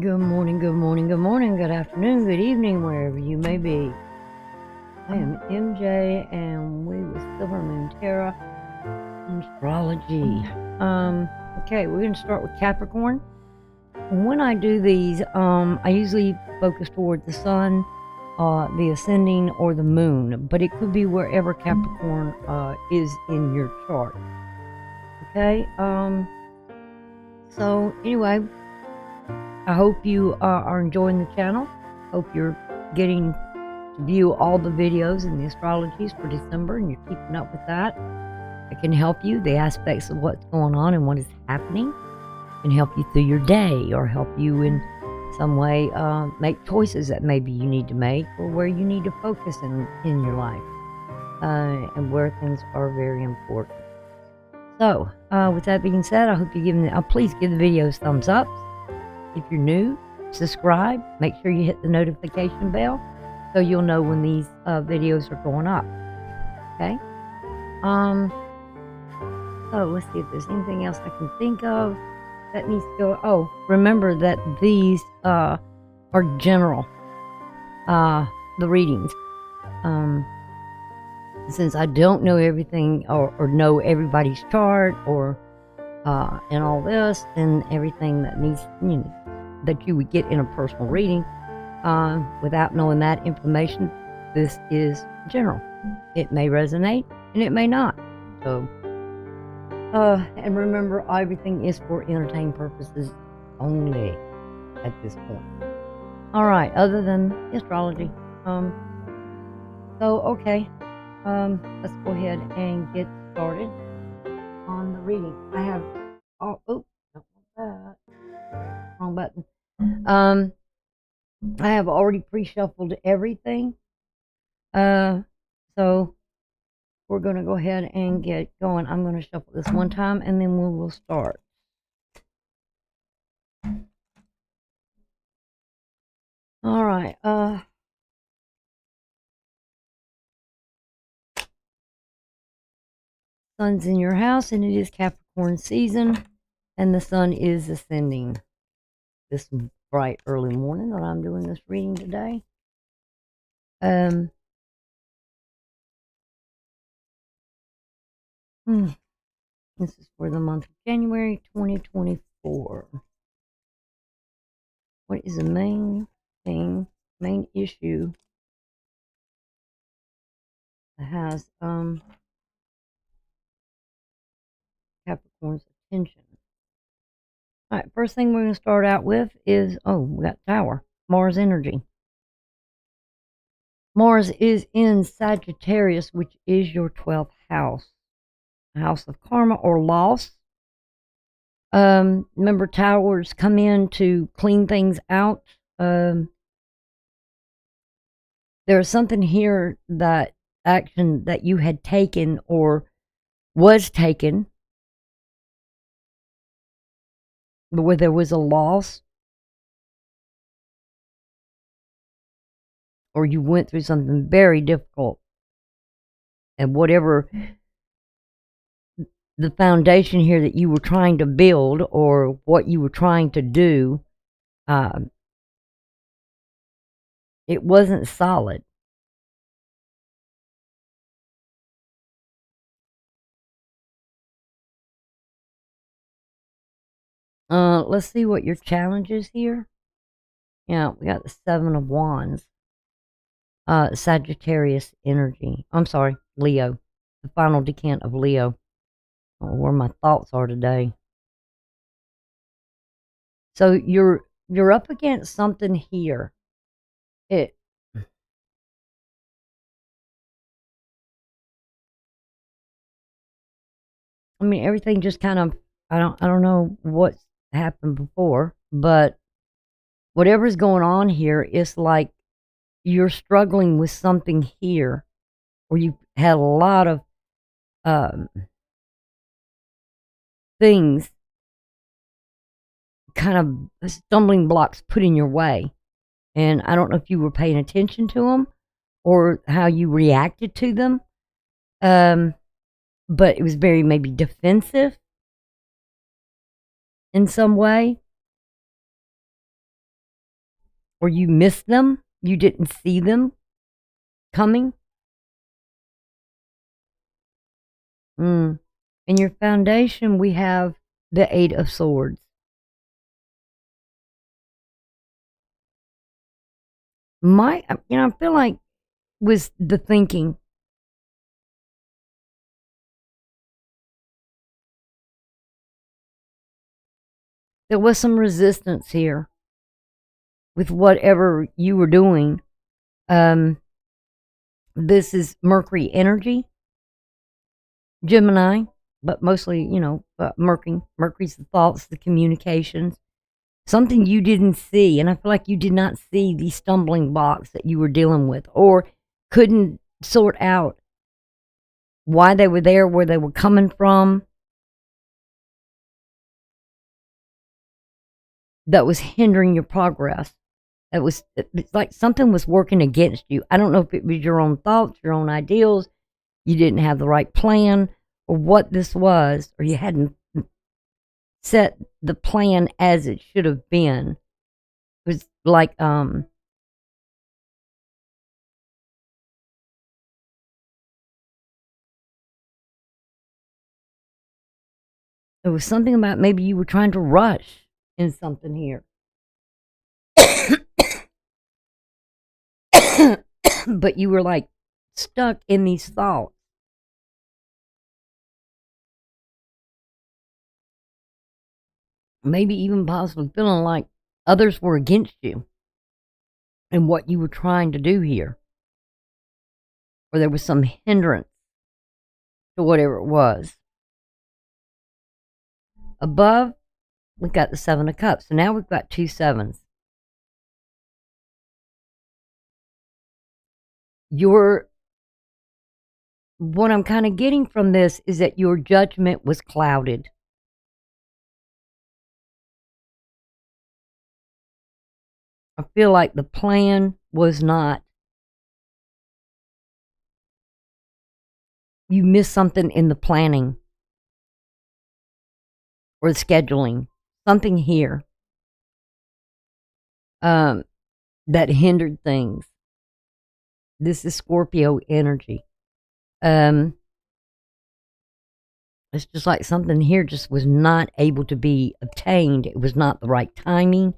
Good morning, good morning, good morning, good afternoon, good evening, wherever you may be. I am MJ, and we with Silver Moon Tarot and Astrology. Okay, we're going to start with Capricorn. When I do these, I usually focus toward the sun, the ascending, or the moon, but it could be wherever Capricorn is in your chart. Okay, so anyway, I hope you are enjoying the channel. Hope you're getting to view all the videos and the astrologies for December, and you're keeping up with that. I can help you, the aspects of what's going on and what is happening, and help you through your day, or help you in some way make choices that maybe you need to make, or where you need to focus in your life, and where things are very important. So, with that being said, I hope you please give the videos thumbs up. If you're new, subscribe. Make sure you hit the notification bell so you'll know when these videos are going up. Okay. So let's see if there's anything else I can think of that needs to go. Oh, remember that these are general. The readings. Since I don't know everything or know everybody's chart or and all this and everything that needs, that you would get in a personal reading, without knowing that information, this is general. It may resonate and it may not. So, and remember, everything is for entertainment purposes only at this point. All right, other than astrology. So okay, let's go ahead and get started on the reading. I have, don't want that. Wrong button. I have already pre-shuffled everything. So we're going to go ahead and get going. I'm going to shuffle this one time and then we will start. All right. Sun's in your house, and it is Capricorn season, and the sun is ascending this bright early morning that I'm doing this reading today. This is for the month of January 2024. What is the main issue that has Capricorn's attention? All right, first thing we're going to start out with is, we got Tower, Mars energy. Mars is in Sagittarius, which is your 12th house, a house of karma or loss. Remember, towers come in to clean things out. There's something here, that action that you had taken or was taken, where there was a loss, or you went through something very difficult, and whatever the foundation here that you were trying to build or what you were trying to do, it wasn't solid. Let's see what your challenge is here. Yeah, we got the Seven of Wands. Sagittarius energy. I'm sorry, Leo. The final decant of Leo. Where my thoughts are today. So you're up against something here. I mean, everything just kind of, I don't know what's happened before, but whatever's going on here is like you're struggling with something here, or you've had a lot of things, kind of stumbling blocks put in your way. And I don't know if you were paying attention to them or how you reacted to them. But it was very maybe defensive in some way. or you missed them, you didn't see them coming. In your foundation, we have the Eight of Swords. I feel like was the thinking. There was some resistance here with whatever you were doing. This is Mercury energy, Gemini, but mostly, Mercury's the thoughts, the communications, something you didn't see. And I feel like you did not see the stumbling blocks that you were dealing with, or couldn't sort out why they were there, where they were coming from. That was hindering your progress. It's like something was working against you. I don't know if it was your own thoughts, your own ideals, you didn't have the right plan, or what this was, or you hadn't set the plan as it should have been. It was like there was something about maybe you were trying to rush in something here. But you were like stuck in these thoughts. Maybe even possibly feeling like others were against you and what you were trying to do here. Or there was some hindrance to whatever it was. Above, we've got the Seven of Cups. So now we've got two sevens. What I'm kind of getting from this is that your judgment was clouded. I feel like the plan was not. You missed something in the planning or the scheduling. Something here that hindered things. This is Scorpio energy. It's just like something here just was not able to be obtained. It was not the right timing,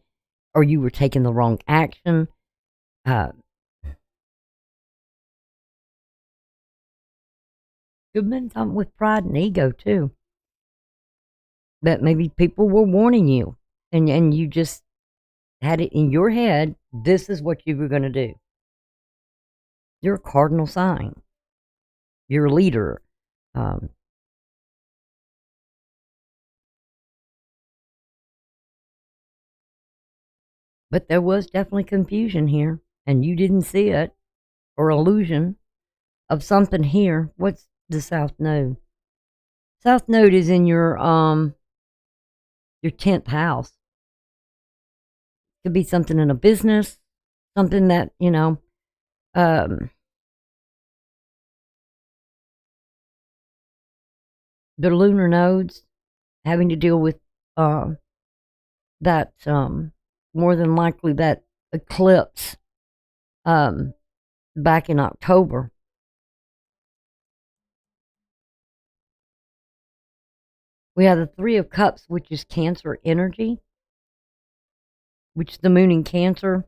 or you were taking the wrong action. Could have been something with pride and ego too. That maybe people were warning you, and you just had it in your head. This is what you were going to do. You're a cardinal sign. You're a leader. But there was definitely confusion here, and you didn't see it, or illusion of something here. What's the South Node? South Node is in your 10th house. Could be something in a business, something that, the lunar nodes having to deal with that, more than likely that eclipse back in October. We have the Three of Cups, which is Cancer energy, which is the moon in Cancer.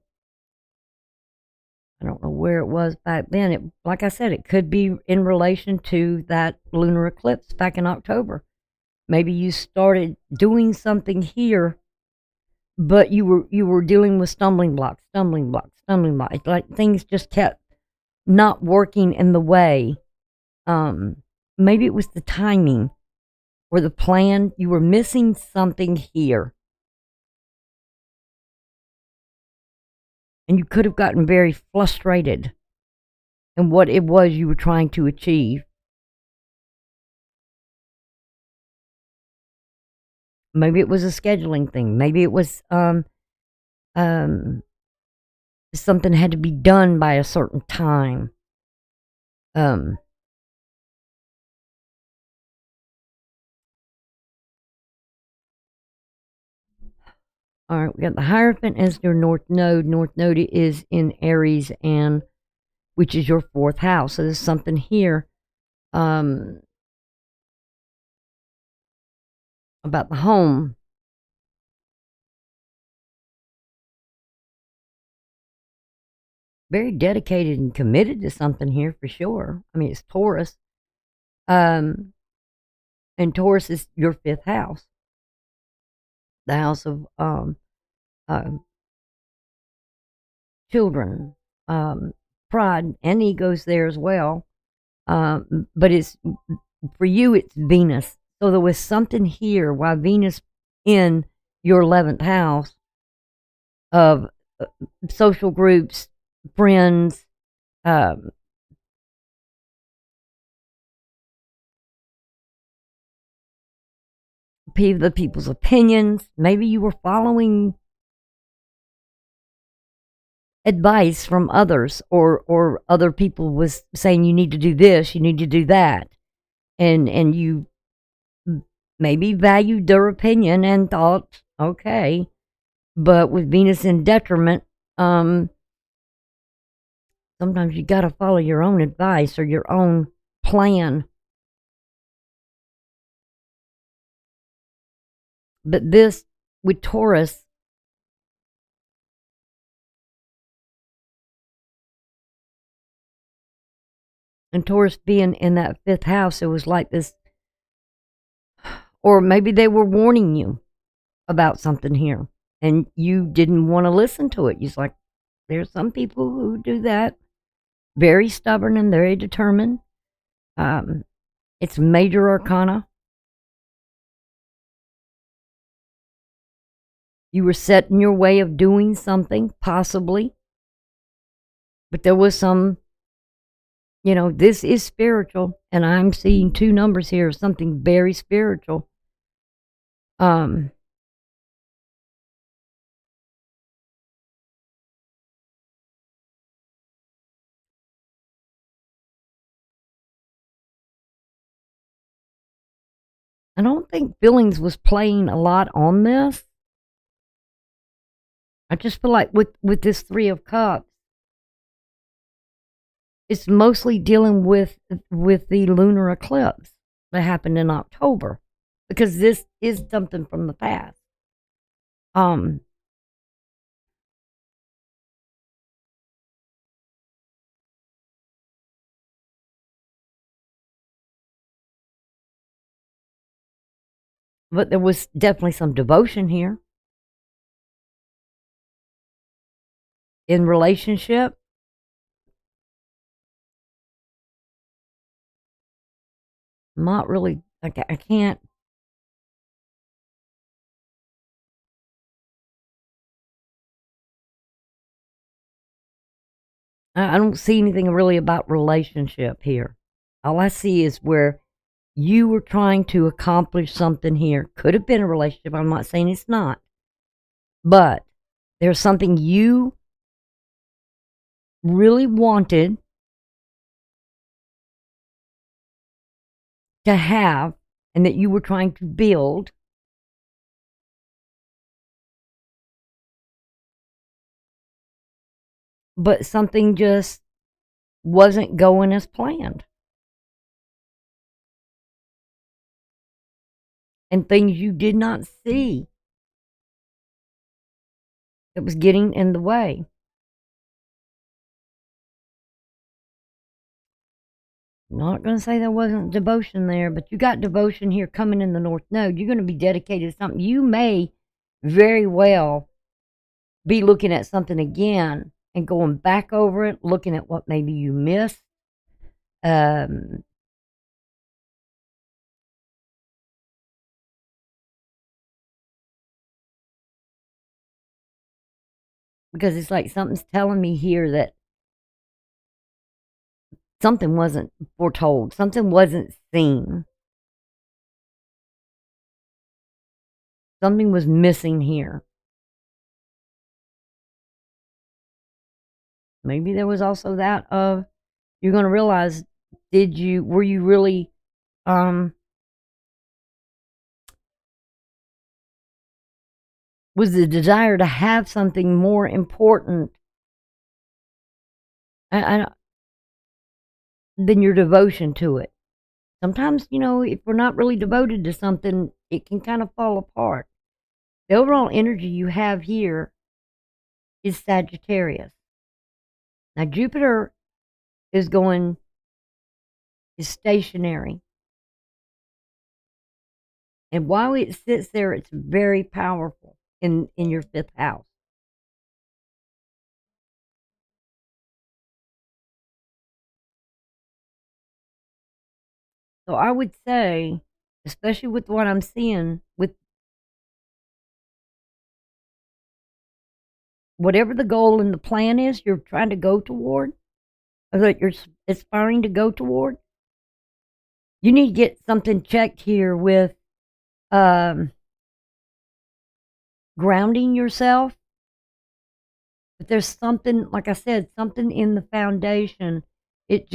I don't know where it was back then. Like I said, it could be in relation to that lunar eclipse back in October. Maybe you started doing something here, but you were dealing with stumbling blocks. Like things just kept not working in the way. Maybe it was the timing or the plan. You were missing something here. And you could have gotten very frustrated in what it was you were trying to achieve. Maybe it was a scheduling thing. Maybe it was something had to be done by a certain time. All right, we got the Hierophant as your North Node. North Node is in Aries, and which is your 4th house. So there's something here about the home. Very dedicated and committed to something here for sure. I mean, it's Taurus. And Taurus is your 5th house, the house of uh, children, pride, and egos there as well. But it's for you, it's Venus. So there was something here why Venus in your 11th house of social groups, friends, the people's opinions. Maybe you were following advice from others, or other people was saying you need to do this, you need to do that, and you maybe valued their opinion and thought, okay, but with Venus in detriment, sometimes you got to follow your own advice or your own plan. But this with Taurus, and Taurus being in that 5th house, it was like this, or maybe they were warning you about something here and you didn't want to listen to it. You're like, there's some people who do that, very stubborn and very determined. It's major arcana. You were set in your way of doing something, possibly, but there was some, this is spiritual, and I'm seeing 2 numbers here of something very spiritual. I don't think feelings was playing a lot on this. I just feel like with this 3 of Cups, it's mostly dealing with the lunar eclipse that happened in October, because this is something from the past. But there was definitely some devotion here in relationship. Not really. I can't. I don't see anything really about relationship here. All I see is where you were trying to accomplish something here. Could have been a relationship. I'm not saying it's not. But there's something you really wanted to have and that you were trying to build. But something just wasn't going as planned. And things you did not see that was getting in the way. I'm not going to say there wasn't devotion there, but you got devotion here coming in the North Node. You're going to be dedicated to something. You may very well be looking at something again and going back over it, looking at what maybe you missed. Because it's like something's telling me here that something wasn't foretold, something wasn't seen, something was missing here. Maybe there was also that of, you're going to realize, were you really was the desire to have something more important than your devotion to it. Sometimes, if we're not really devoted to something, it can kind of fall apart. The overall energy you have here is Sagittarius. Now, Jupiter is stationary. And while it sits there, it's very powerful in your 5th house. So I would say, especially with what I'm seeing, with whatever the goal and the plan is you're trying to go toward, or that you're aspiring to go toward, you need to get something checked here with grounding yourself. But there's something, like I said, something in the foundation. It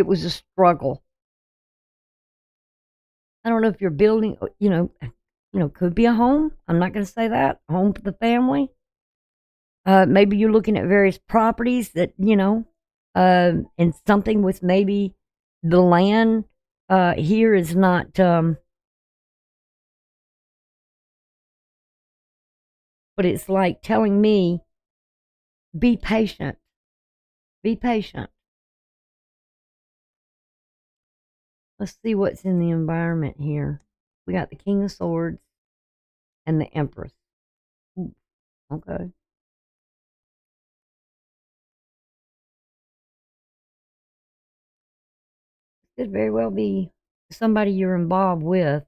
was a struggle. I don't know if you're building, could be a home. I'm not going to say that. A home for the family. Maybe you're looking at various properties that, and something with maybe the land here is not, but it's like telling me, be patient. Be patient. Let's see what's in the environment here. We got the King of Swords and the Empress. Ooh, okay. Could very well be somebody you're involved with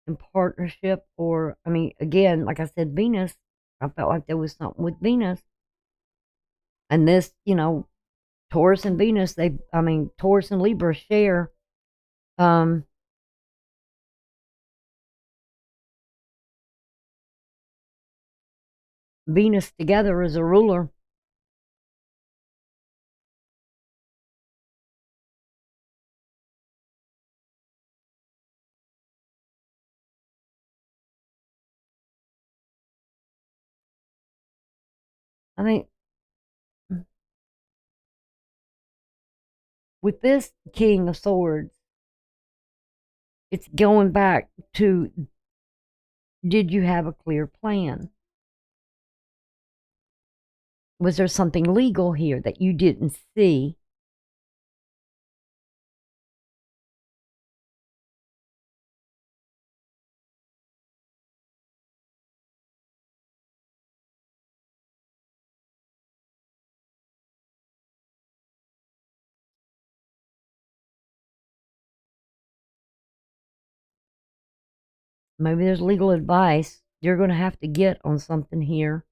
in partnership, or, again, like I said, Venus, I felt like there was something with Venus. And this, Taurus and Venus, Taurus and Libra share Venus together as a ruler. I think with this King of Swords, it's going back to, did you have a clear plan? Was there something legal here that you didn't see? Maybe there's legal advice you're going to have to get on something here.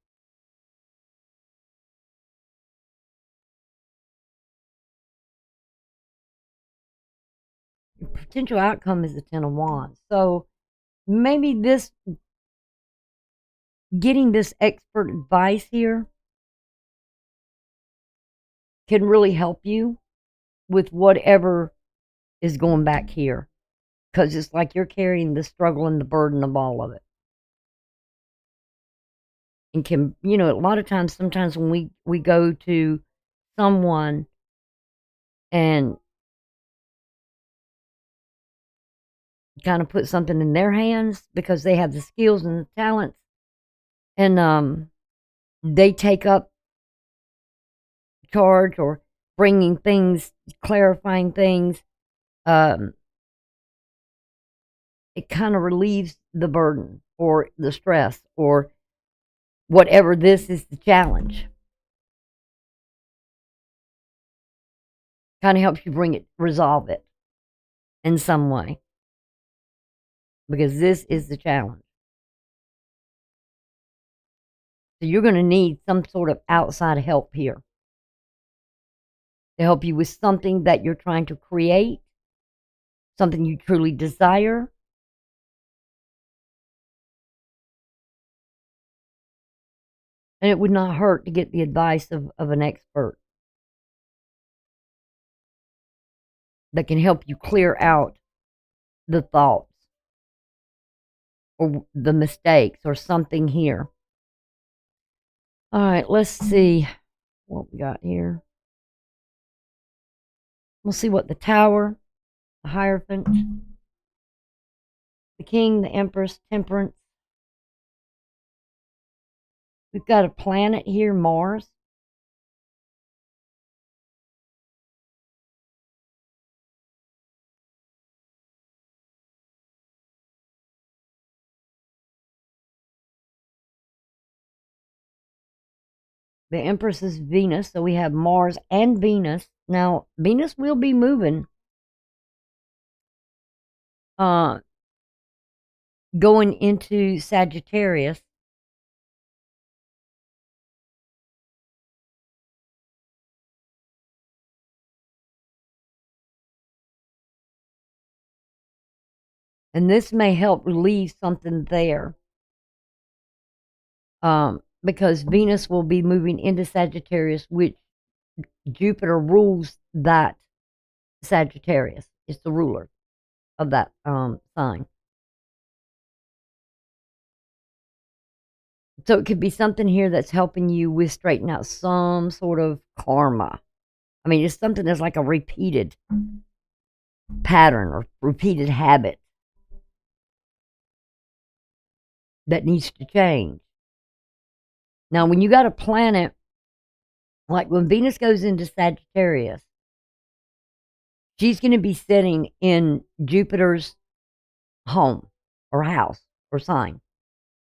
The potential outcome is the Ten of Wands. So maybe getting this expert advice here can really help you with whatever is going back here. Because it's like you're carrying the struggle and the burden of all of it. And can, a lot of times, sometimes when we go to someone and kind of put something in their hands because they have the skills and the talents, and they take up charge or bringing things, clarifying things, it kind of relieves the burden or the stress or whatever this is the challenge. Kind of helps you resolve it in some way. Because this is the challenge. So you're going to need some sort of outside help here to help you with something that you're trying to create, something you truly desire. And it would not hurt to get the advice of an expert that can help you clear out the thoughts or the mistakes or something here. All right, let's see what we got here. We'll see what the Tower, the Hierophant, the King, the Empress, Temperance. We've got a planet here, Mars. The Empress is Venus, so we have Mars and Venus. Now, Venus will be moving, going into Sagittarius. And this may help relieve something there. Because Venus will be moving into Sagittarius, which Jupiter rules that Sagittarius. It's the ruler of that sign. So it could be something here that's helping you with straighten out some sort of karma. I mean, it's something that's like a repeated pattern or repeated habit that needs to change. Now, when you got a planet, like when Venus goes into Sagittarius, she's going to be sitting in Jupiter's home or house or sign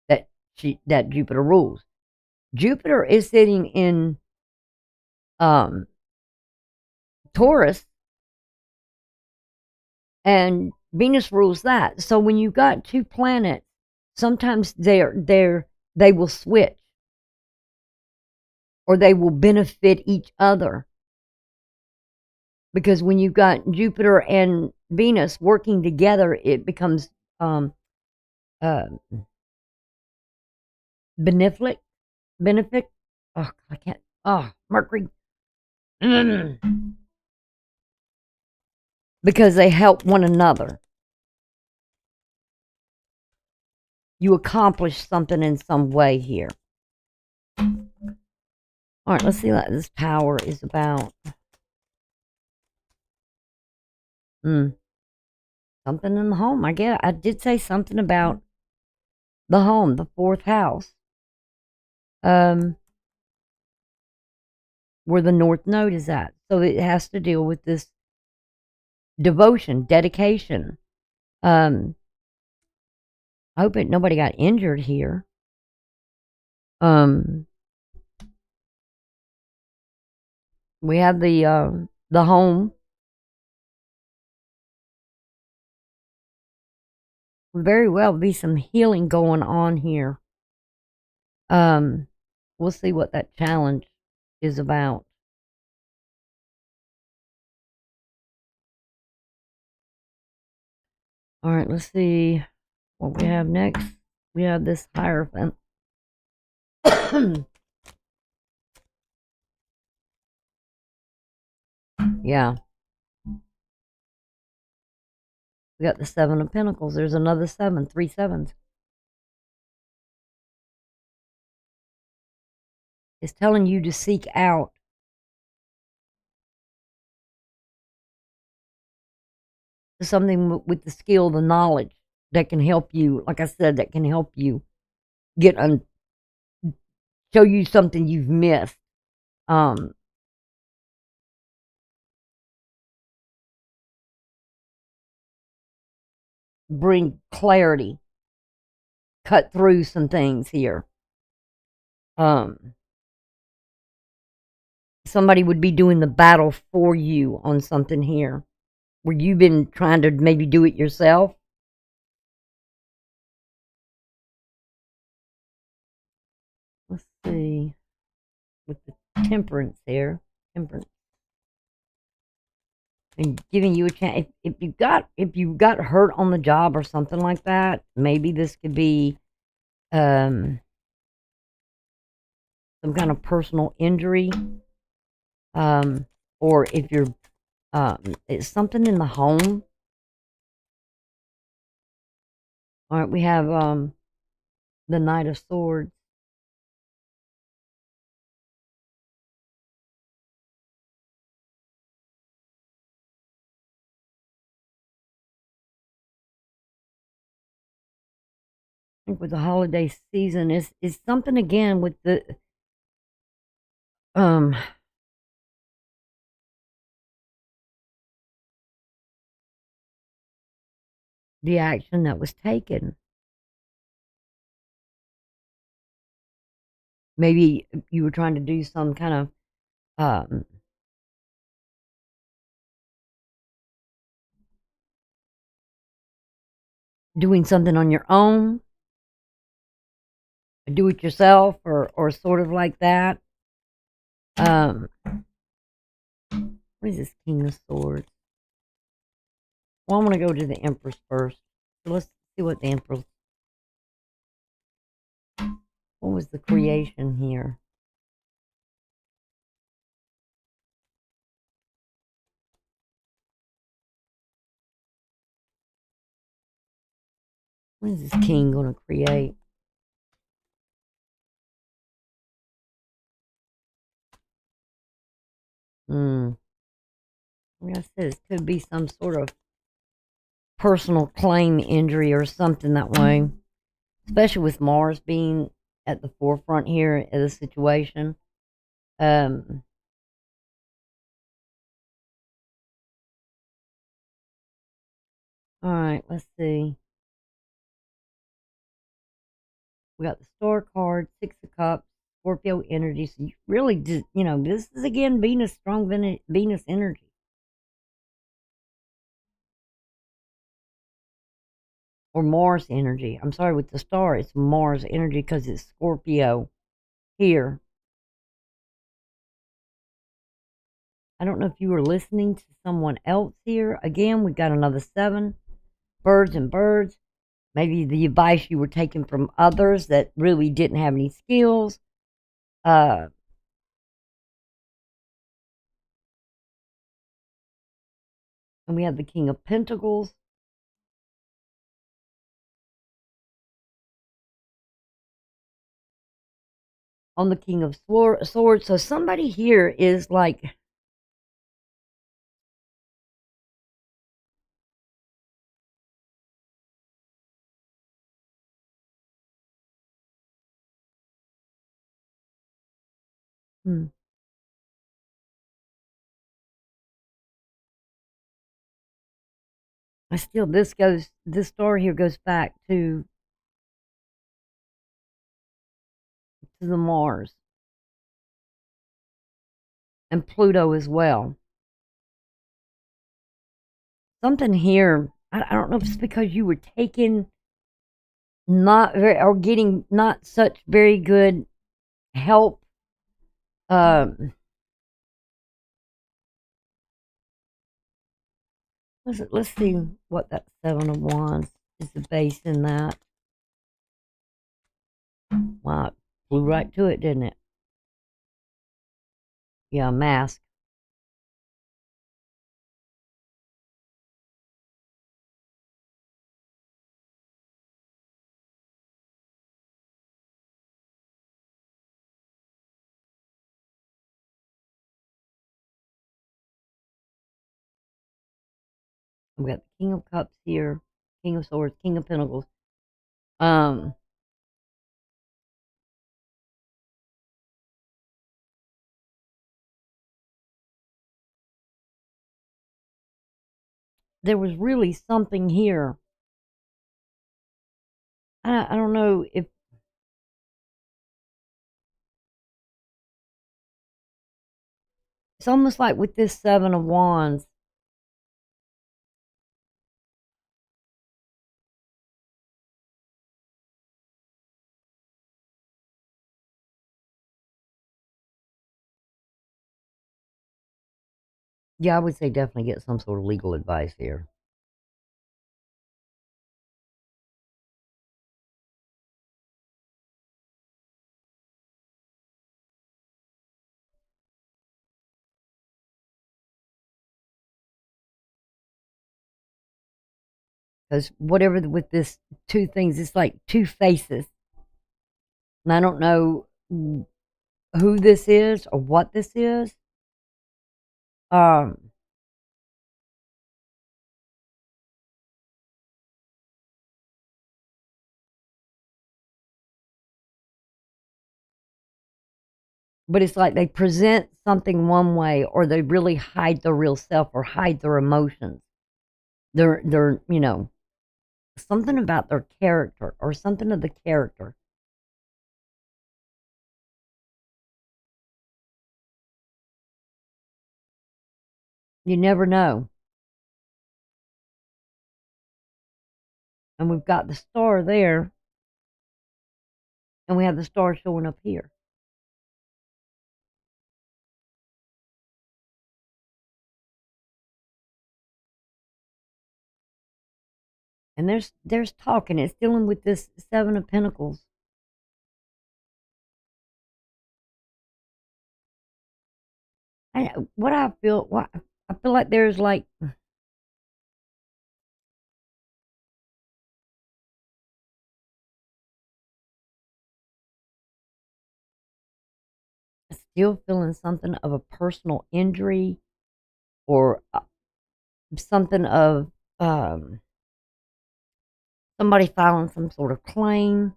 that Jupiter rules. Jupiter is sitting in Taurus, and Venus rules that. So when you've got two planets, sometimes they will switch, or they will benefit each other. Because when you've got Jupiter and Venus working together, it becomes benefic. Oh, I can't. Oh, Mercury. Because they help one another. You accomplish something in some way here. All right, let's see what this Tower is about. Something in the home. I guess I did say something about the home, the fourth house. Where the North Node is at. So it has to deal with this devotion, dedication. I hope nobody got injured here. We have the home. Very well be some healing going on here. We'll see what that challenge is about. All right, let's see what we have next. We have this Hierophant. Yeah. We got the Seven of Pentacles. There's another 7, 3 sevens. It's telling you to seek out something with the skill, the knowledge that can help you. Like I said, that can help you get show you something you've missed. Bring clarity, cut through some things here. Somebody would be doing the battle for you on something here, where you've been trying to maybe do it yourself. Let's see, with the Temperance here, Temperance, and giving you a chance. If you got hurt on the job or something like that, maybe this could be some kind of personal injury, or if you're it's something in the home. All right, we have the Knight of Swords. I think with the holiday season is something again with um the action that was taken. Maybe you were trying to do some kind of doing something on your own, do it yourself, or sort of like that. Um, what is this King of Swords? Well, I'm going to go to the Empress first. So let's see what the Empress. What was the creation here? What is this King going to create? Like I said, it could be some sort of personal claim injury or something that way, especially with Mars being at the forefront here of the situation. Um, all right, let's see. We got the Star card, Six of Cups, Scorpio energy. So you really just, this is again Venus, strong Venus energy. Or Mars energy. I'm sorry, with the star, it's Mars energy because it's Scorpio here. I don't know if you were listening to someone else here. Again, we got another 7. Birds and birds. Maybe the advice you were taking from others that really didn't have any skills. And we have the King of Pentacles. On the King of Swords. So somebody here is like, this star here goes back to the Mars and Pluto as well. Something here, I don't know if it's because you were taking not very, or getting not such very good help. Let's see what that 7 of Wands is the base in that. Wow, it flew right to it, didn't it? Yeah, mask. We got the King of Cups here, King of Swords, King of Pentacles. There was really something here. I don't know if it's almost like with this 7 of Wands. Yeah, I would say definitely get some sort of legal advice here. Because whatever with this two things, it's like two faces. And I don't know who this is or what this is. But it's like they present something one way, or they really hide their real self or hide their emotions. They're something about their character or something of the character. You never know. And we've got the star there, and we have the star showing up here. And there's talking. It's dealing with this Seven of Pentacles. I feel like there's like still feeling something of a personal injury, or something of somebody filing some sort of claim.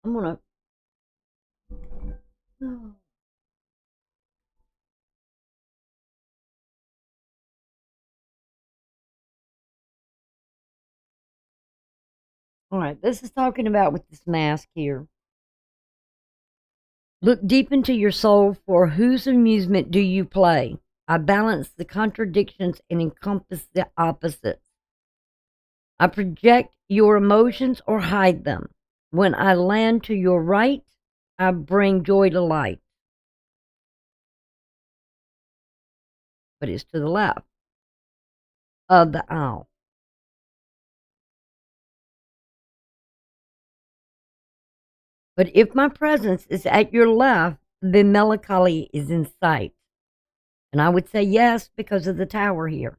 I'm gonna. All right, this is talking about with this mask here. Look deep into your soul. For whose amusement do you play? I balance the contradictions and encompass the opposites. I project your emotions or hide them. When I land to your right, I bring joy to light. But it's to the left of the aisle. But if my presence is at your left, then melancholy is in sight. And I would say yes, because of the tower here.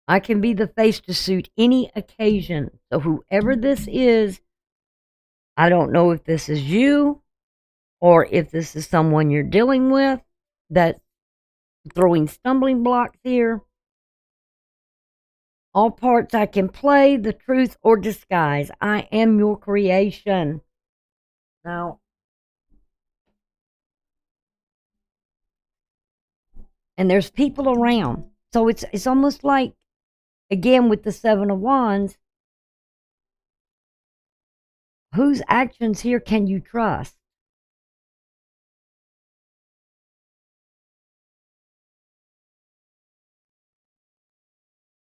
I can be the face to suit any occasion. So whoever this is, I don't know if this is you or if this is someone you're dealing with that's throwing stumbling blocks here. All parts I can play, the truth or disguise. I am your creation. Now, and there's people around. So it's almost like, again, with the Seven of Wands, whose actions here can you trust?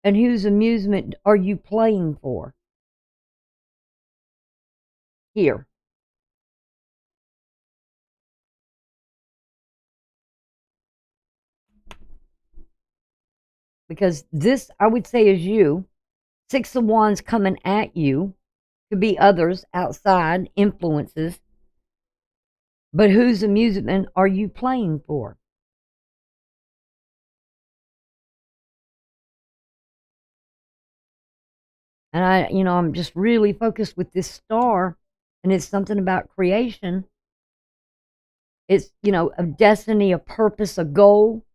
And whose amusement are you playing for? Here. Because this, I would say, is you. Six of Wands coming at you. Could be others outside, influences. But whose amusement are you playing for? And I'm just really focused with this star, and it's something about creation. It's, a destiny, a purpose, a goal.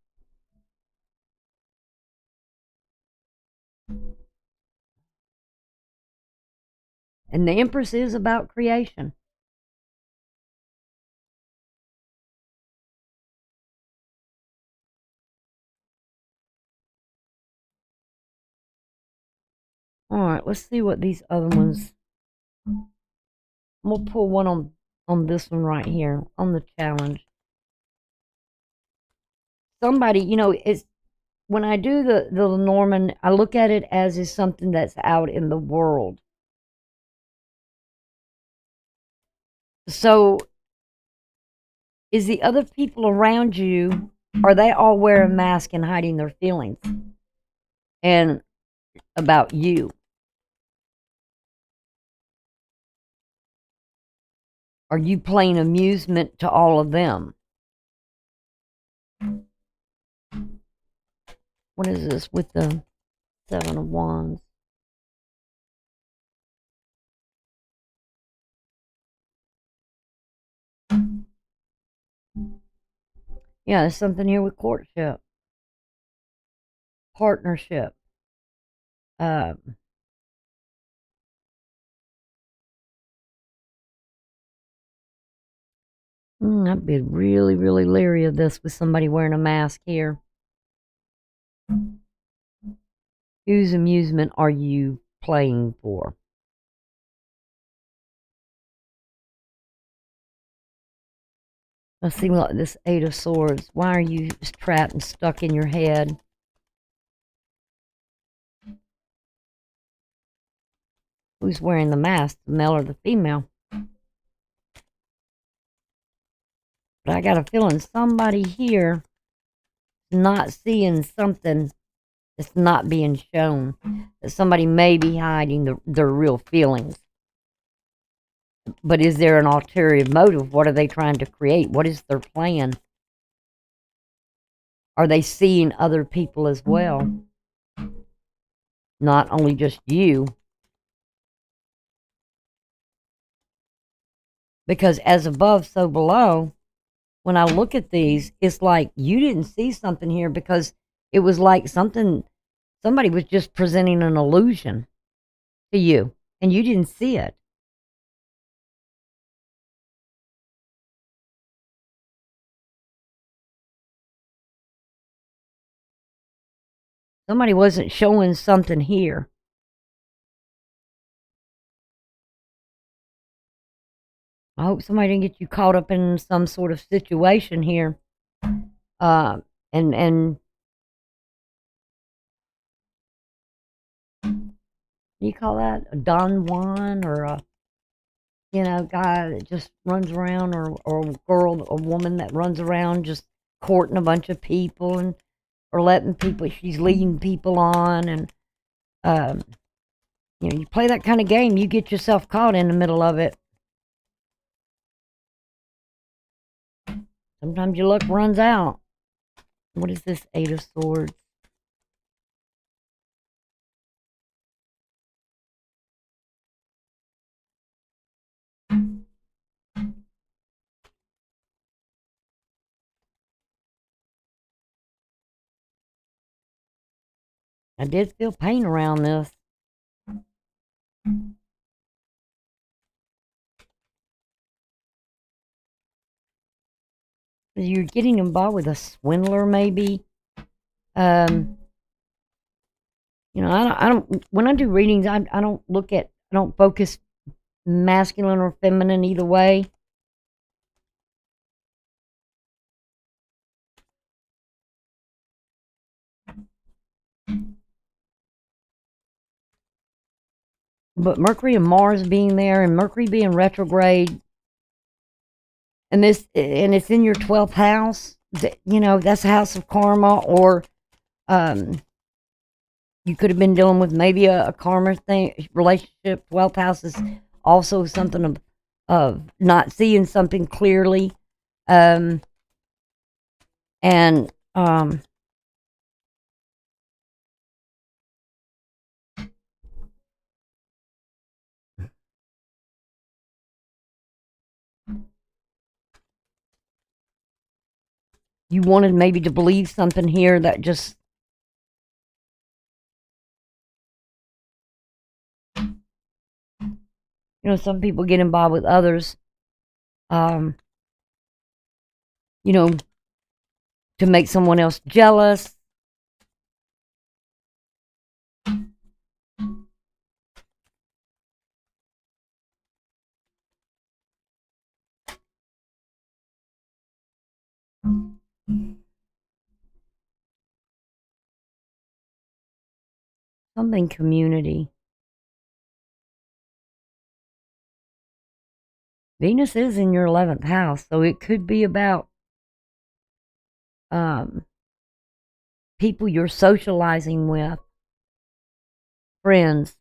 And the Empress is about creation. All right, let's see what these other ones. We'll pull one on this one right here, on the challenge. Somebody, it's when I do the Norman, I look at it as is something that's out in the world. So, is the other people around you, are they all wearing masks and hiding their feelings and about you? Are you playing amusement to all of them? What is this with the Seven of Wands? Yeah, there's something here with courtship, partnership. I've been really, really leery of this with somebody wearing a mask here. Whose amusement are you playing for? Let's see, look, this Eight of Swords. Why are you trapped and stuck in your head? Who's wearing the mask, the male or the female? But I got a feeling somebody here is not seeing something that's not being shown. That somebody may be hiding their real feelings. But is there an ulterior motive? What are they trying to create? What is their plan? Are they seeing other people as well? Not only just you. Because as above, so below, when I look at these, it's like you didn't see something here because it was like somebody was just presenting an illusion to you, and you didn't see it. Somebody wasn't showing something here. I hope somebody didn't get you caught up in some sort of situation here. And what do you call that? A Don Juan, or a guy that just runs around, or a girl, a woman that runs around just courting a bunch of people, and or letting people, she's leading people on, and you play that kind of game, you get yourself caught in the middle of it. Sometimes your luck runs out. What is this Eight of Swords? I did feel pain around this. You're getting involved with a swindler, maybe. I don't. When I do readings, I don't focus masculine or feminine either way. But Mercury and Mars being there, and Mercury being retrograde, and it's in your 12th house. That's a house of karma, or you could have been dealing with maybe a karma thing, relationship. 12th house is also something of not seeing something clearly, and you wanted maybe to believe something here that just, some people get involved with others, to make someone else jealous. Something community. Venus is in your 11th house, so it could be about people you're socializing with, friends,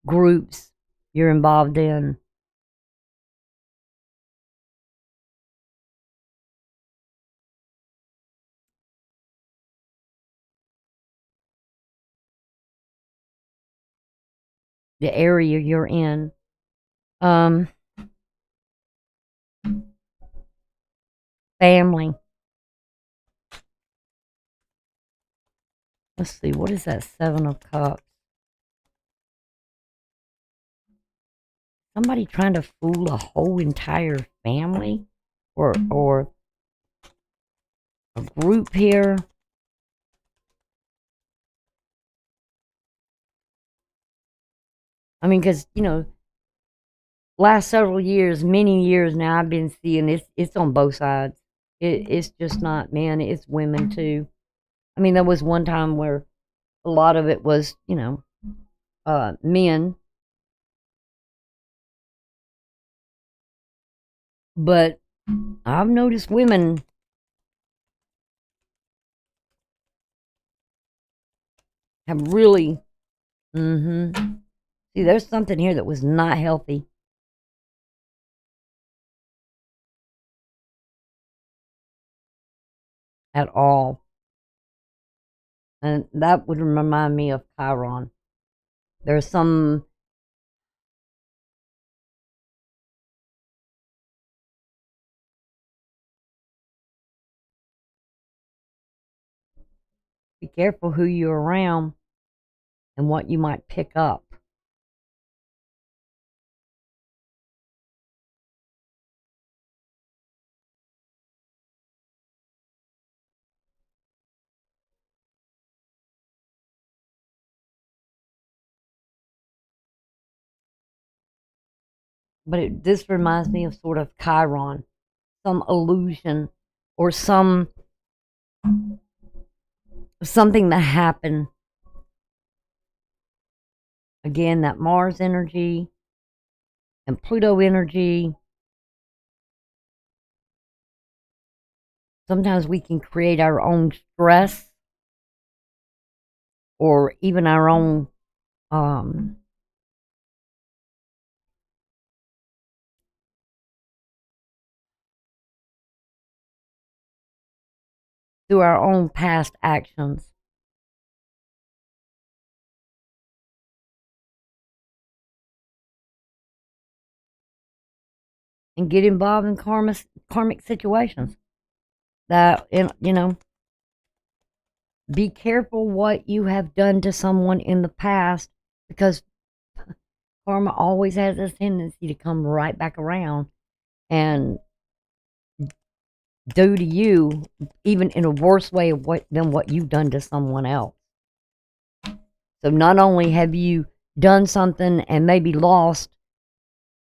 groups you're involved in. the area you're in. Um, Family. Let's see, what is that Seven of Cups? Somebody trying to fool a whole entire family or a group here. I mean, because, last several years, many years now, I've been seeing it's on both sides. It's just not men, it's women too. I mean, there was one time where a lot of it was, men, but I've noticed women have really, see, there's something here that was not healthy at all. And that would remind me of Chiron. There's some, be careful who you're around and what you might pick up. But this reminds me of sort of Chiron, some illusion or something that happened. Again, that Mars energy and Pluto energy. Sometimes we can create our own stress or even our own through our own past actions. And get involved in karmic situations. That, be careful what you have done to someone in the past, because karma always has a tendency to come right back around and do to you even in a worse way than what you've done to someone else. So not only have you done something and maybe lost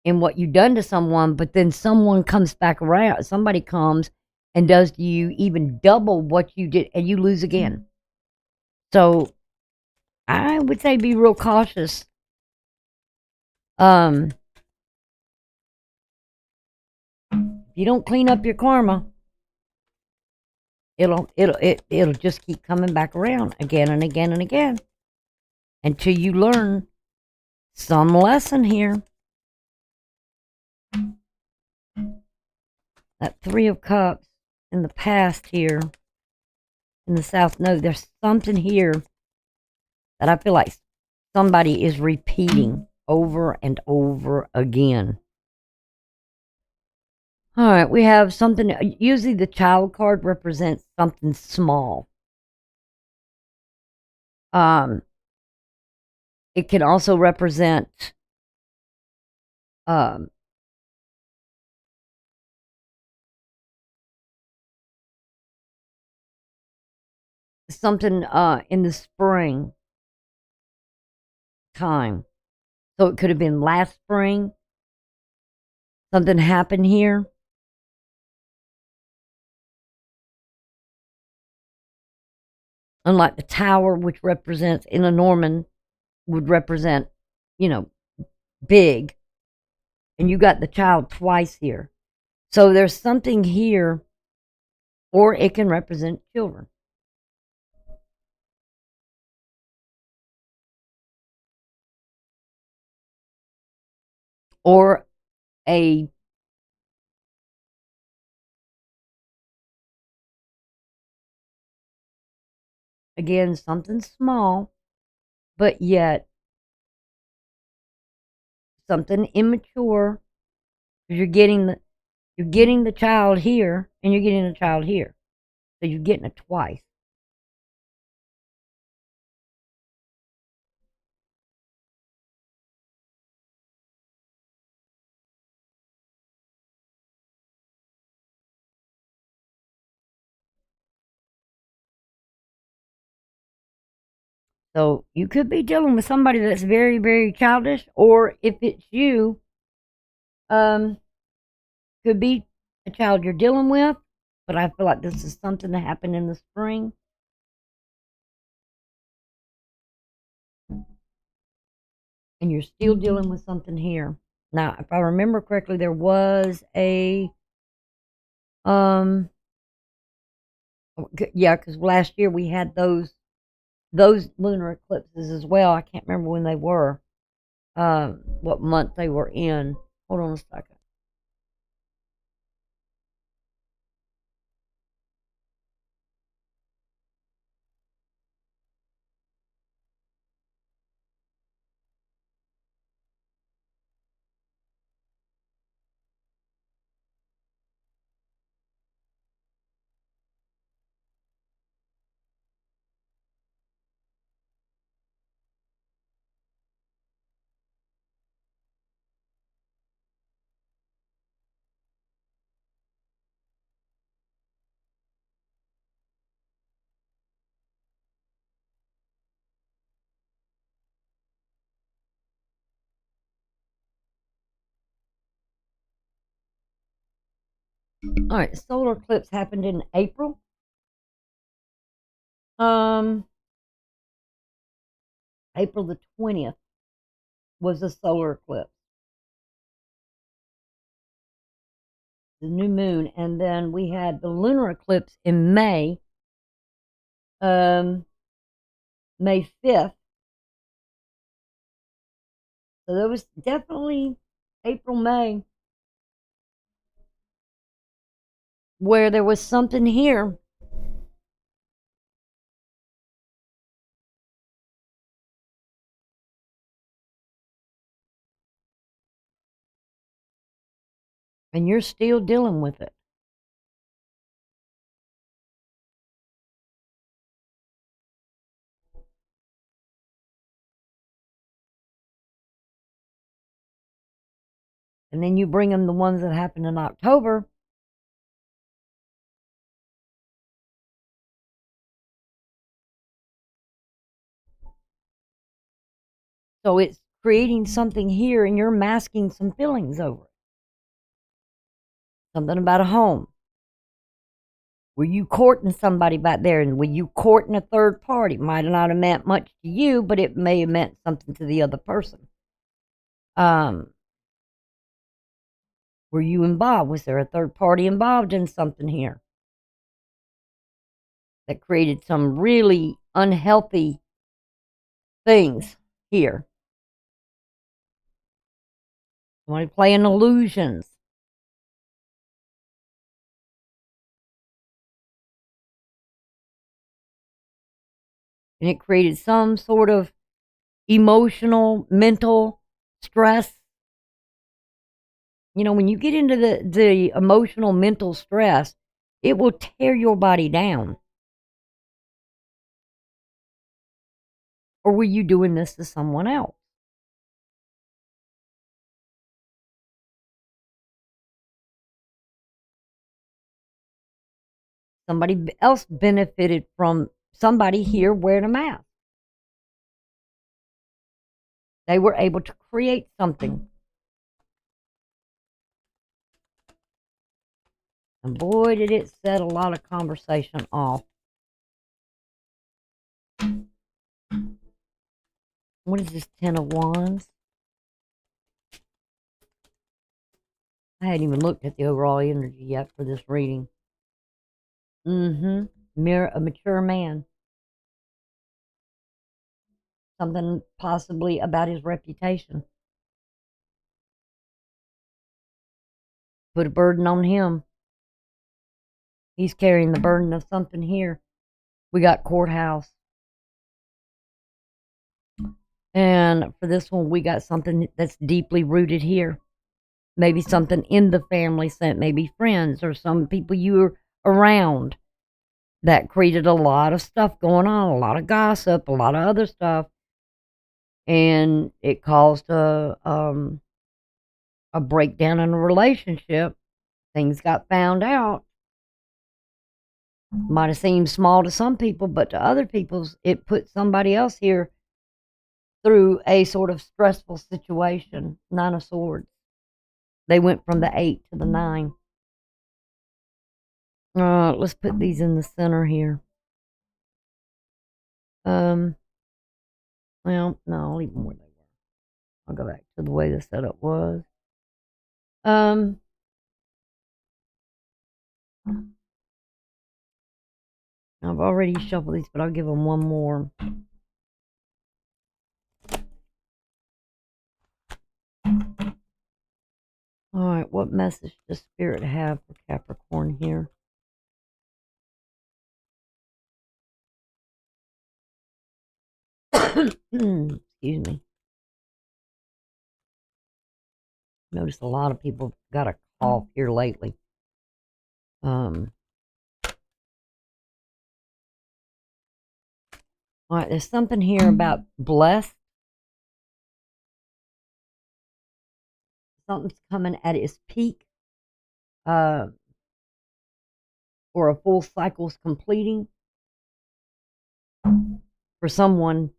in what you've done to someone, but then someone comes back around. Somebody comes and does to you even double what you did, and you lose again. So I would say be real cautious. If you don't clean up your karma, it'll just keep coming back around again and again and again until you learn some lesson here. That Three of Cups in the past here in the South Node, there's something here that I feel like somebody is repeating over and over again. All right, we have something. Usually the child card represents something small. It can also represent something in the spring time. So it could have been last spring. Something happened here. Unlike the tower, which represents in a Norman, would represent, big. And you got the child twice here. So there's something here, or it can represent children. Or again, something small, but yet something immature. You're getting the child here, and you're getting the child here. So you're getting it twice. So you could be dealing with somebody that's very, very childish, or if it's you, could be a child you're dealing with. But I feel like this is something that happened in the spring. And you're still dealing with something here. Now, if I remember correctly, there was a yeah, because last year we had those lunar eclipses as well. I can't remember when they were, what month they were in. Hold on a second. All right, solar eclipse happened in April. Um, April the 20th was a solar eclipse, the new moon, and then we had the lunar eclipse in May, May 5th. So there was definitely April, May, where there was something here. And you're still dealing with it. And then you bring them the ones that happened in October. So it's creating something here, and you're masking some feelings over it. Something about a home. Were you courting somebody back there, and were you courting a third party? Might not have meant much to you, but it may have meant something to the other person. Were you involved? Was there a third party involved in something here that created some really unhealthy things here? Somebody playing illusions. And it created some sort of emotional, mental stress. You know, when you get into the emotional, mental stress, it will tear your body down. Or were you doing this to someone else? Somebody else benefited from somebody here wearing a mask. They were able to create something. And boy, did it set a lot of conversation off. What is this 10 of Wands? I hadn't even looked at the overall energy yet for this reading. Mirror, a mature man. Something possibly about his reputation. Put a burden on him. He's carrying the burden of something here. We got courthouse. And for this one, we got something that's deeply rooted here. Maybe something in the family, maybe friends or some people you were around that created a lot of stuff going on, a lot of gossip, a lot of other stuff. And it caused a breakdown in a relationship. Things got found out. Might have seemed small to some people, but to other people, it put somebody else here through a sort of stressful situation. Nine of Swords. They went from the 8 to the 9. Let's put these in the center here. Well, no, I'll leave them where they were. I'll go back to the way the setup was. I've already shuffled these, but I'll give them one more. All right, what message does Spirit have for Capricorn here? Excuse me. Notice a lot of people got a cough here lately. All right, there's something here about blessed. Something's coming at its peak. Or a full cycle's completing. For someone,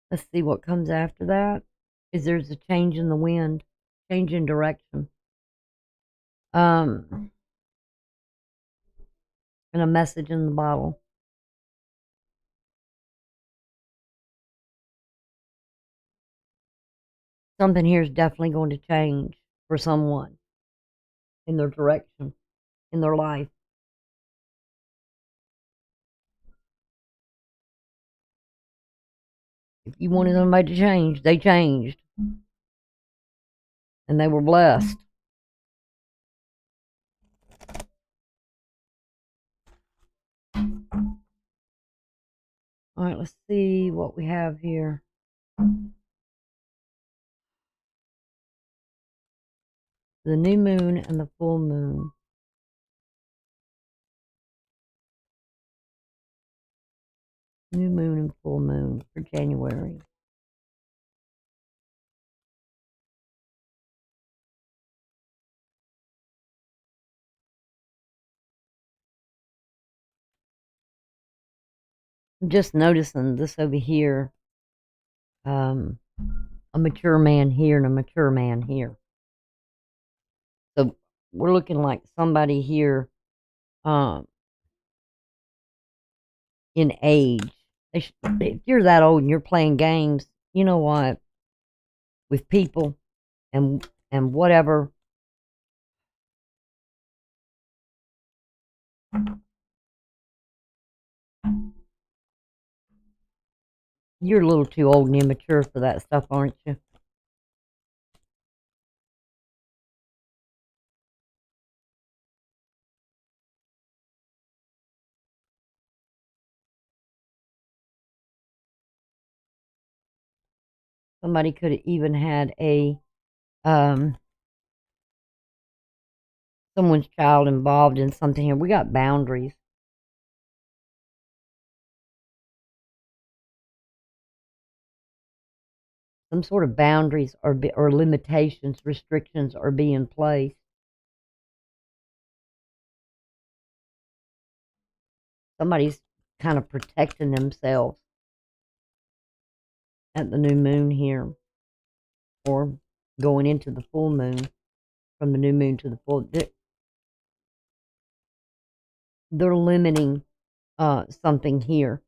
let's see what comes after that. There's a change in the wind, change in direction. And a message in the bottle. Something here is definitely going to change for someone in their direction, in their life. If you wanted somebody to change, they changed. And they were blessed. All right, let's see what we have here. The new moon and the full moon. New moon and full moon for January. I'm just noticing this over here. A mature man here and a mature man here. So we're looking like somebody here in age. If you're that old and you're playing games, you know what, with people and whatever, you're a little too old and immature for that stuff, aren't you? Somebody could have even had a someone's child involved in something here. We got boundaries. Some sort of boundaries or limitations, restrictions are being placed. Somebody's kind of protecting themselves at the new moon here, or going into the full moon, from the new moon to the full. They're limiting something here.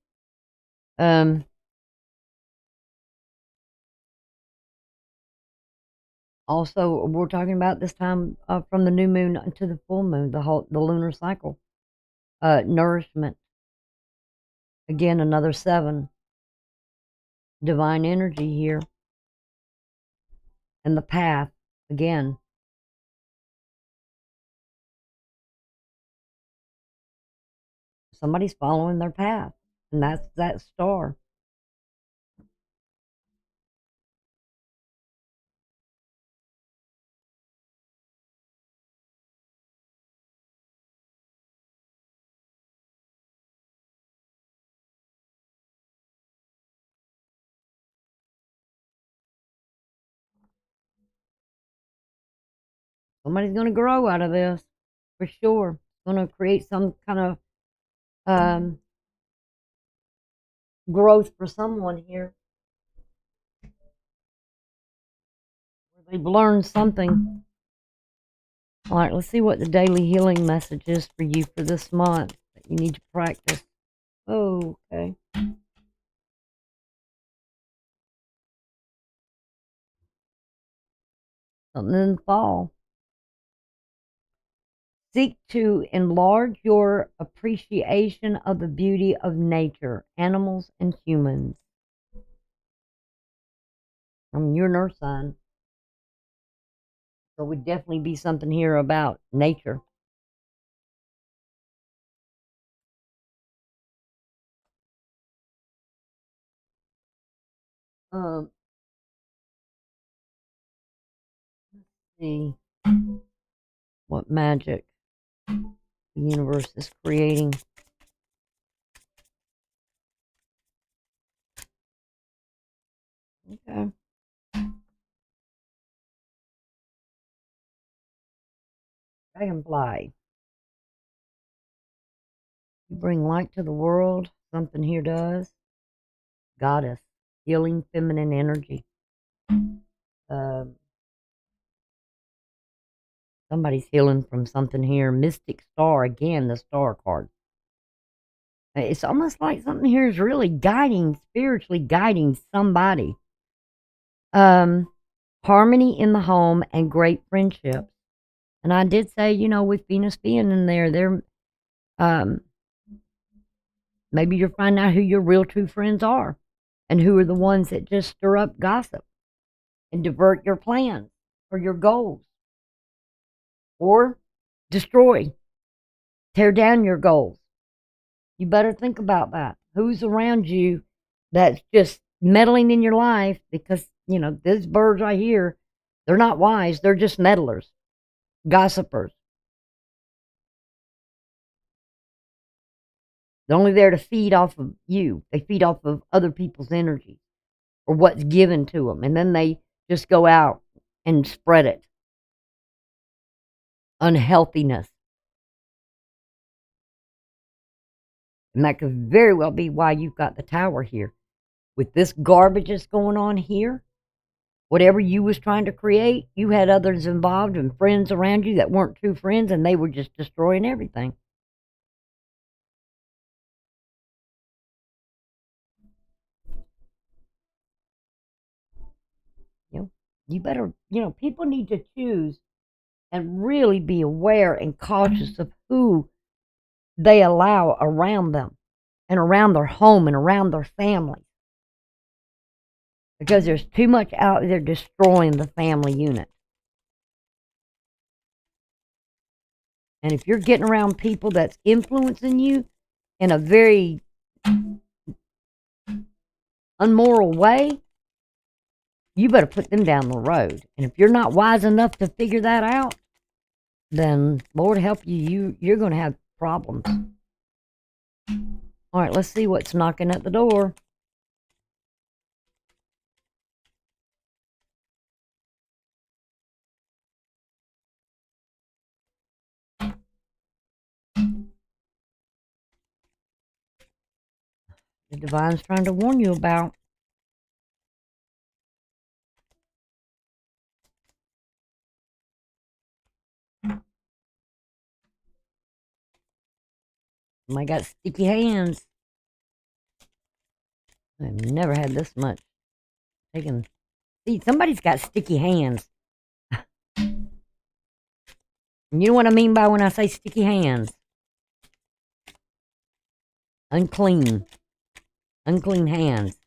Also, we're talking about this time from the new moon to the full moon, the lunar cycle. Nourishment. Again, another 7. Divine energy here. And the path, again. Somebody's following their path, and that's that star. Somebody's going to grow out of this, for sure. It's going to create some kind of growth for someone here. They've learned something. All right, let's see what the daily healing message is for you for this month that you need to practice. Oh, okay. Something in the fall. Seek to enlarge your appreciation of the beauty of nature, animals, and humans. I mean, you're an earth sign. So it would definitely be something here about nature. Let's see what magic the universe is creating. Okay. Dragonfly. You bring light to the world. Something here does. Goddess. Healing feminine energy. Somebody's healing from something here. Mystic Star. Again, the Star card. It's almost like something here is really guiding, spiritually guiding somebody. Harmony in the home and great friendships. And I did say, with Venus being in there, maybe you're finding out who your real true friends are and who are the ones that just stir up gossip and divert your plans or your goals or destroy, tear down your goals. You better think about that. Who's around you that's just meddling in your life because, these birds right here, they're not wise. They're just meddlers, gossipers. They're only there to feed off of you. They feed off of other people's energy or what's given to them. And then they just go out and spread it. Unhealthiness. And that could very well be why you've got the Tower here. With this garbage that's going on here, whatever you was trying to create, you had others involved and friends around you that weren't true friends, and they were just destroying everything. You better, people need to choose and really be aware and cautious of who they allow around them and around their home and around their family. Because there's too much out there destroying the family unit. And if you're getting around people that's influencing you in a very unmoral way, you better put them down the road. And if you're not wise enough to figure that out, then Lord help you, you're going to have problems. All right, let's see what's knocking at the door. The Divine's trying to warn you about. Somebody got sticky hands. I've never had this much. See, somebody's got sticky hands. And you know what I mean by when I say sticky hands? Unclean. Unclean hands.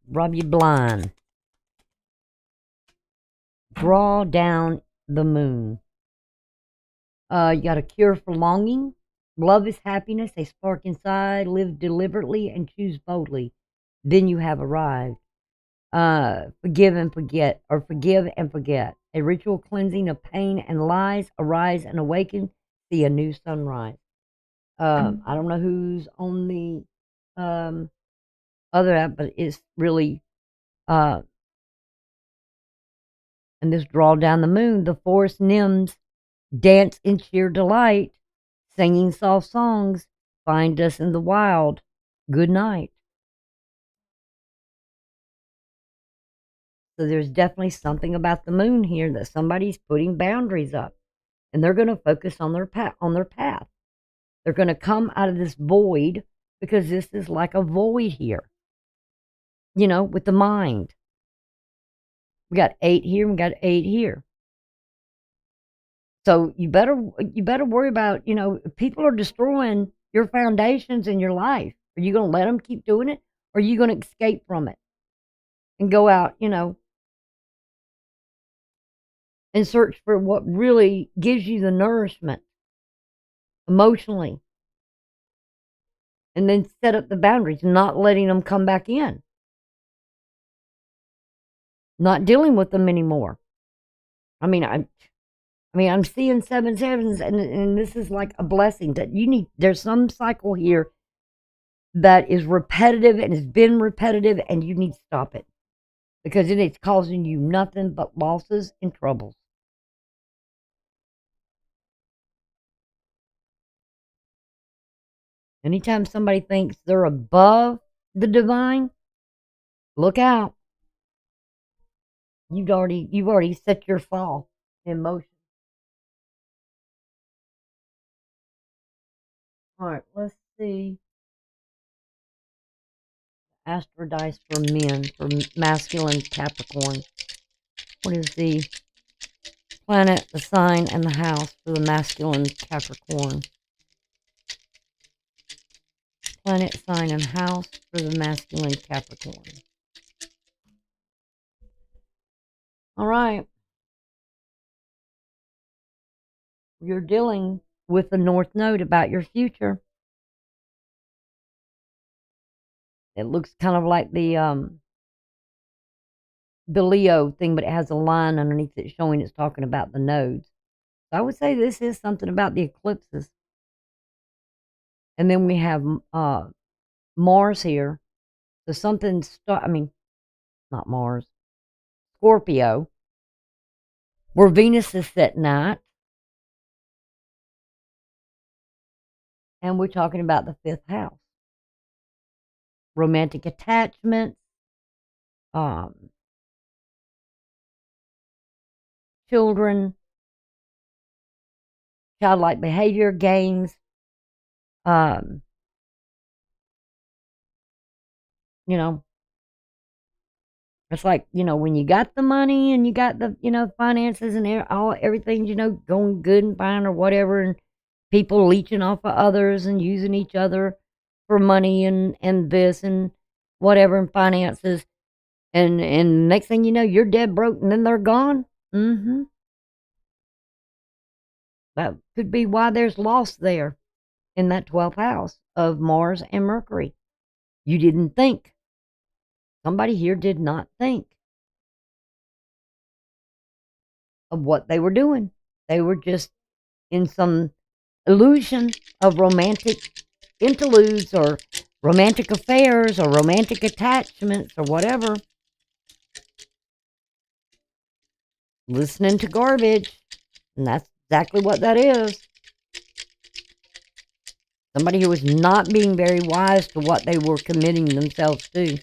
Rob you blind. Draw down the moon. You got a cure for longing. Love is happiness, a spark inside. Live deliberately and choose boldly. Then you have arrived. Forgive and forget, or forgive and forget. A ritual cleansing of pain and lies. Arise and awaken. See a new sunrise. I don't know who's on the other app, but it's really And this draw down the moon, the forest nymphs dance in sheer delight, singing soft songs, find us in the wild, good night. So there's definitely something about the moon here that somebody's putting boundaries up, and they're going to focus on their path. They're going to come out of this void, because this is like a void here, with the mind. We got 8 here, we got 8 here. So you better worry about, people are destroying your foundations in your life. Are you going to let them keep doing it? Or are you going to escape from it and go out, and search for what really gives you the nourishment emotionally, and then set up the boundaries, not letting them come back in, not dealing with them anymore. I'm seeing 7 sevens, and this is like a blessing that there's some cycle here that is repetitive and has been repetitive, and you need to stop it, because it is causing you nothing but losses and troubles. Anytime somebody thinks they're above the divine, look out. You've already set your fall in motion. All right, let's see. Astro dice for men, for masculine Capricorn. What is the planet, the sign, and the house for the masculine Capricorn? Planet, sign, and house for the masculine Capricorn. All right. You're dealing with the North Node about your future. It looks kind of like the Leo thing, but it has a line underneath it showing it's talking about the nodes. So I would say this is something about the eclipses. And then we have Mars here. So something, not Mars, Scorpio, where Venus is sitting at. And we're talking about the 5th house. Romantic attachments, children, childlike behavior, games, it's like, when you got the money and you got the, finances and everything, going good and fine or whatever, and people leeching off of others and using each other for money and this and whatever and finances. And next thing you know, you're dead broke and then they're gone. That could be why there's loss there in that 12th house of Mars and Mercury. You didn't think. Somebody here did not think of what they were doing. They were just in some illusion of romantic interludes or romantic affairs or romantic attachments or whatever. Listening to garbage. And that's exactly what that is. Somebody who was not being very wise to what they were committing themselves to.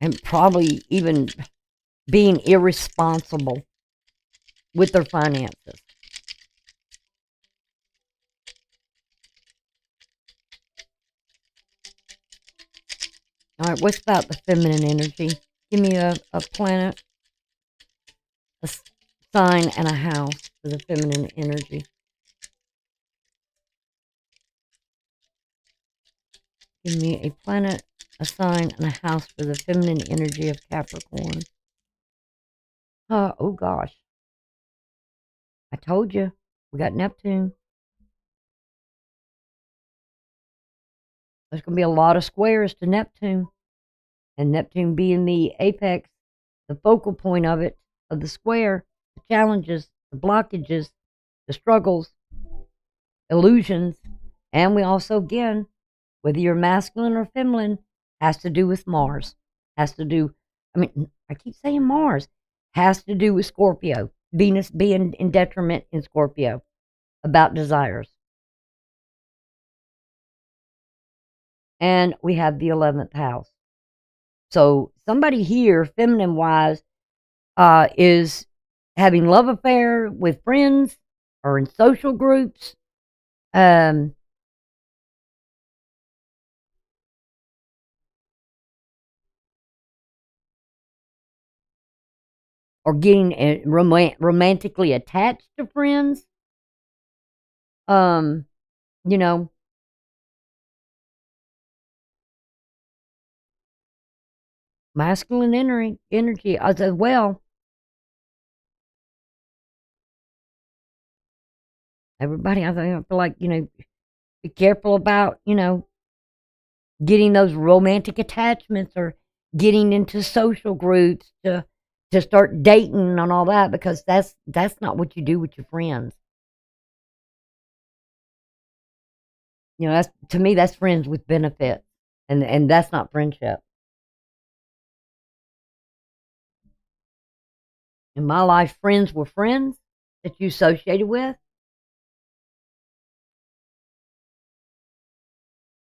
And probably even being irresponsible with their finances. All right, what's about the feminine energy? Give me a planet, a sign, and a house for the feminine energy. Give me a planet, a sign, and a house for the feminine energy of Capricorn. Oh gosh. I told you. We got Neptune. There's going to be a lot of squares to Neptune. And Neptune being the apex, the focal point of it, of the square, the challenges, the blockages, the struggles, illusions. And we also, again, whether you're masculine or feminine, has to do with Mars. Has to do I mean, I keep saying Mars, has to do with Scorpio. Venus being in detriment in Scorpio about desires. And we have the 11th house. So somebody here, feminine wise, is having love affair with friends or in social groups. Or getting romantically attached to friends. You know, masculine energy as well. Everybody, I feel like, be careful about, getting those romantic attachments or getting into social groups to start dating and all that, because that's not what you do with your friends. That's, to me, that's friends with benefits, and that's not friendship. In my life, friends were friends that you associated with,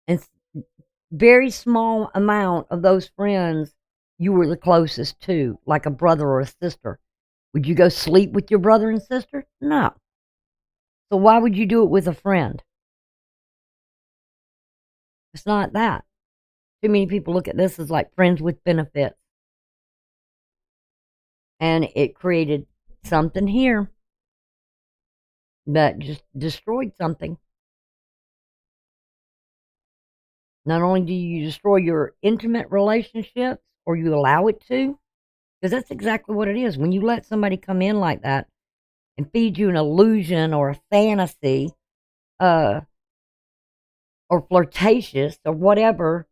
and very small amount of those friends you were the closest to, like a brother or a sister. Would you go sleep with your brother and sister? No. So why would you do it with a friend? It's not that. Too many people look at this as like friends with benefits. And it created something here that just destroyed something. Not only do you destroy your intimate relationships, or you allow it to, because that's exactly what it is. When you let somebody come in like that and feed you an illusion or a fantasy, or flirtatious or whatever,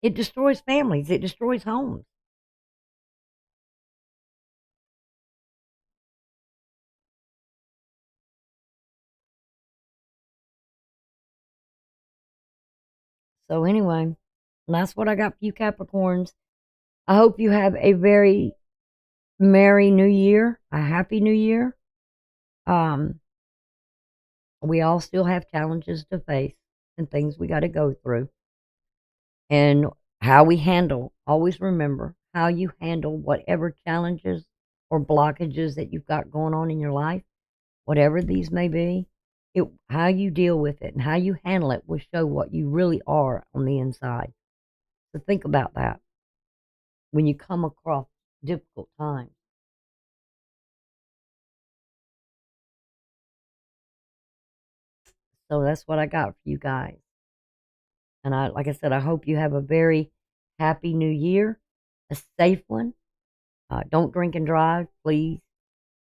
it destroys families. It destroys homes. So anyway, that's what I got for you Capricorns. I hope you have a very merry new year, a happy new year. We all still have challenges to face and things we got to go through. And how we handle, always remember how you handle whatever challenges or blockages that you've got going on in your life, whatever these may be. How you deal with it and how you handle it will show what you really are on the inside. So think about that when you come across difficult times. So that's what I got for you guys. And like I said, I hope you have a very happy new year, a safe one. Don't drink and drive, please.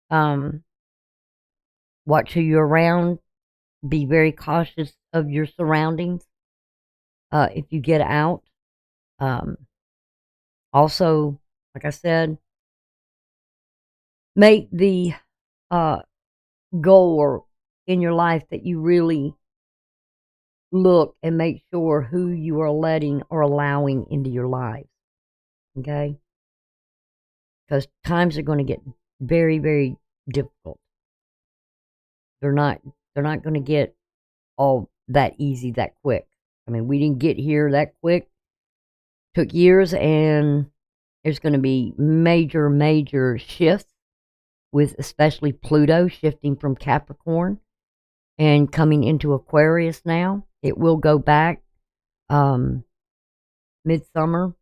Um, watch who you're around. Be very cautious of your surroundings if you get out. Um, also, like I said, make the goal or in your life that you really look and make sure who you are letting or allowing into your lives. Okay? Because times are going to get very, very difficult. They're not going to get all that easy that quick. I mean, we didn't get here that quick. Took years, and there's going to be major, major shifts with especially Pluto shifting from Capricorn and coming into Aquarius now. It will go back midsummer,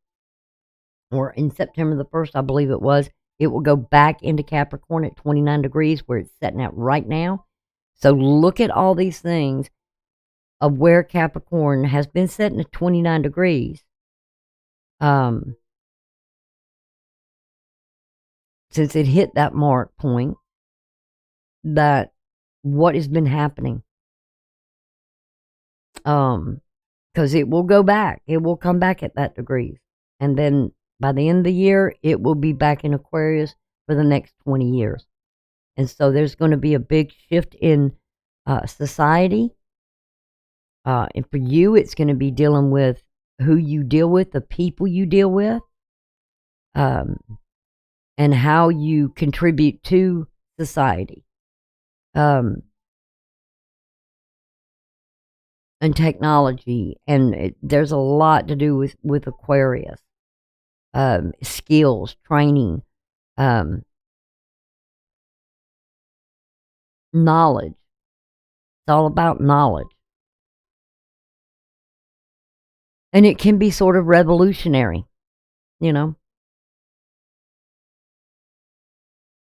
or in September the 1st, I believe it was. It will go back into Capricorn at 29 degrees where it's setting out right now. So look at all these things of where Capricorn has been setting at 29 degrees. Since it hit that mark point, that what has been happening. Because it will go back. It will come back at that degrees. And then by the end of the year, it will be back in Aquarius for the next 20 years. And so there's going to be a big shift in society. And for you, it's going to be dealing with who you deal with, the people you deal with. and how you contribute to society, and technology. And there's a lot to do with Aquarius. Skills, training, knowledge. It's all about knowledge. And it can be sort of revolutionary, you know.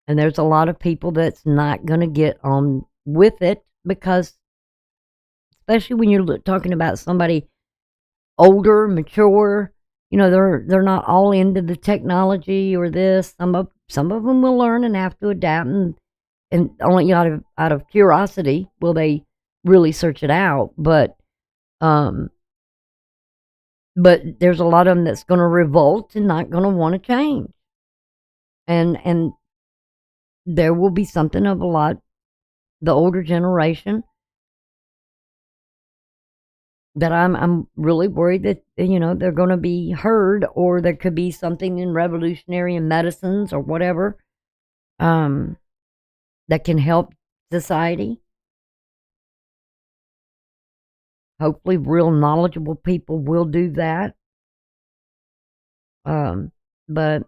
And there's a lot of people that's not going to get on with it, because, especially when you're talking about somebody older, mature, they're not all into the technology or this. Some of them will learn and have to adapt, and only out of curiosity will they really search it out. But there's a lot of them that's going to revolt and not going to want to change, and there will be something of a lot, the older generation, that I'm really worried that they're going to be heard, or there could be something in revolutionary in medicines or whatever, that can help society. Hopefully, real knowledgeable people will do that. But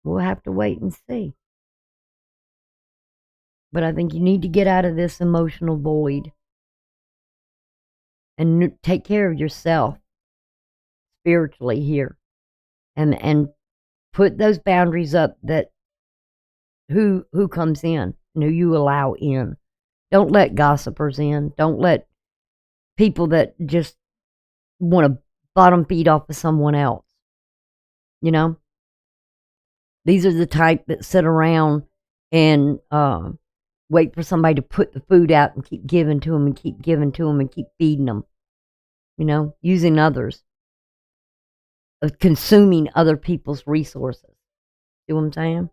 we'll have to wait and see. But I think you need to get out of this emotional void and take care of yourself spiritually here, and put those boundaries up, that who comes in and who you allow in. Don't let gossipers in. Don't let people that just want to bottom feed off of someone else. These are the type that sit around and wait for somebody to put the food out and keep giving to them and keep giving to them and keep feeding them. Using others, consuming other people's resources. See what I'm saying?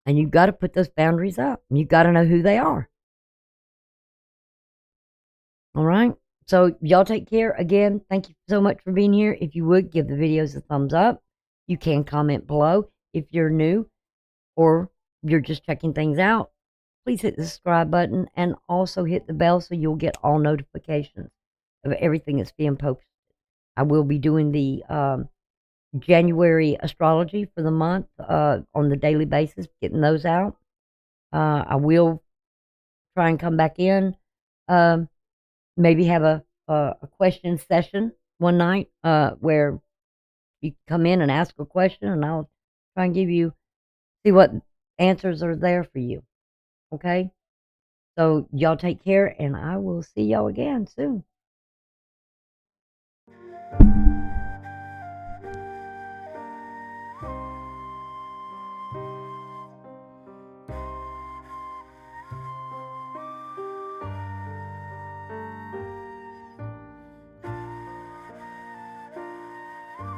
And you've got to put those boundaries up. You've got to know who they are. All right? So y'all take care. Again, thank you so much for being here. If you would, give the videos a thumbs up. You can comment below. If you're new or you're just checking things out, please hit the subscribe button and also hit the bell so you'll get all notifications of everything that's being posted. I will be doing the January astrology for the month on the daily basis, getting those out. I will try and come back in, maybe have a question session one night where you come in and ask a question, and I'll try and see what answers are there for you. Okay? So y'all take care, and I will see y'all again soon.